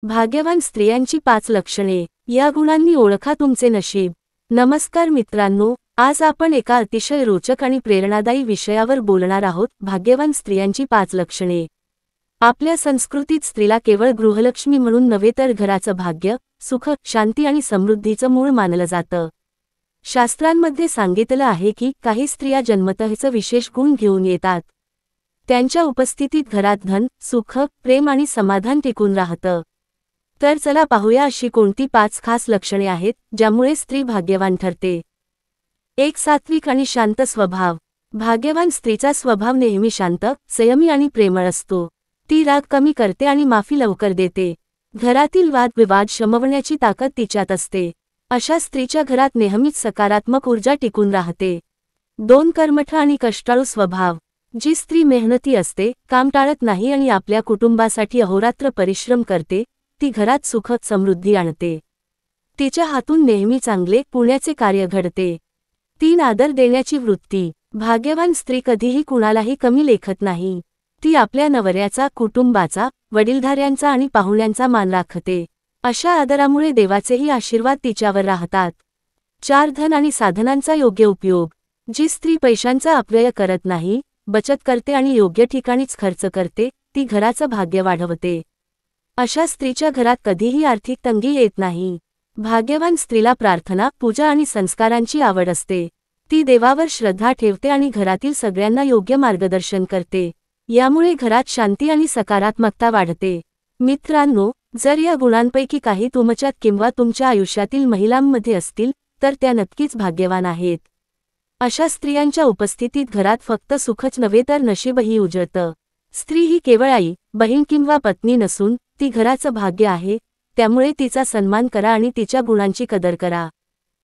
भाग्यवान स्त्रियांची 5 लक्षणे. या गुणांनी ओळखा तुमचे नशीब. नमस्कार मित्रांनो, आज आपण एका अतिशय रोचक आणि प्रेरणादायी विषयावर बोलणार आहोत. भाग्यवान स्त्रियांची 5 लक्षणे. आपल्या संस्कृतीत स्त्रीला केवळ गृहलक्ष्मी म्हणून नव्हे तर घराचं भाग्य, सुख, शांती आणि समृद्धीचं मूळ मानलं जातं. शास्त्रांमध्ये सांगितलं आहे की काही स्त्रिया जन्मतःच विशेष गुण घेऊन येतात. त्यांच्या उपस्थितीत घरात धन, सुख, प्रेम आणि समाधान टिकून राहतं. तर चला पाहूया अशी कोणती 5 खास लक्षणे आहेत ज्यामुळे स्त्री भाग्यवान ठरते. 1. सात्विक आणि शांत स्वभाव. भाग्यवान स्त्रीचा स्वभाव नेहमी शांत, संयमी आणि प्रेमळ असतो. ती राग कमी करते आणि माफी लवकर देते. घरातील वादविवाद शमवण्याची ताकद तिच्यात असते. अशा स्त्रीच्या घरात नेहमीच सकारात्मक ऊर्जा टिकून राहते. 2. कर्मठ आणि कष्टाळू स्वभाव. जी स्त्री मेहनती असते, काम टाळत नाही आणि आपल्या कुटुंबासाठी अहोरात्र परिश्रम करते, ती घरात सुख, समृद्धी आणते. तिच्या हातून नेहमी चांगले, पुण्याचे कार्य घडते. 3. आदर देण्याची वृत्ती. भाग्यवान स्त्री कधीही कुणालाही कमी लेखत नाही. ती आपल्या नवऱ्याचा, कुटुंबाचा, वडीलधाऱ्यांचा आणि पाहुण्यांचा मान राखते. अशा आदरामुळे देवाचेही आशीर्वाद तिच्यावर राहतात. 4. धन आणि साधनांचा योग्य उपयोग. जी स्त्री पैशांचा अपव्यय करत नाही, बचत करते आणि योग्य ठिकाणीच खर्च करते, ती घराचं भाग्य वाढवते. अशा स्त्रीच्या घरात कधीही आर्थिक तंगी येत नाही. भाग्यवान स्त्रीला प्रार्थना, पूजा आणि संस्कारांची आवड असते. ती देवावर श्रद्धा ठेवते आणि घरातील सगळ्यांना योग्य मार्गदर्शन करते. यामुळे घरात शांती आणि सकारात्मकता वाढते. मित्रांनो, जर या गुणांपैकी काही तुमच्यात किंवा तुमच्या आयुष्यातील महिलांमध्ये असतील, तर त्या नक्कीच भाग्यवान आहेत. अशा स्त्रियांच्या उपस्थितीत घरात फक्त सुखच नव्हे तर नशीबही उजळतं. स्त्री ही केवळ आई, बहीण किंवा पत्नी नसून ती घराचं भाग्य आहे. त्यामुळे तिचा सन्मान करा आणि तिच्या गुणांची कदर करा.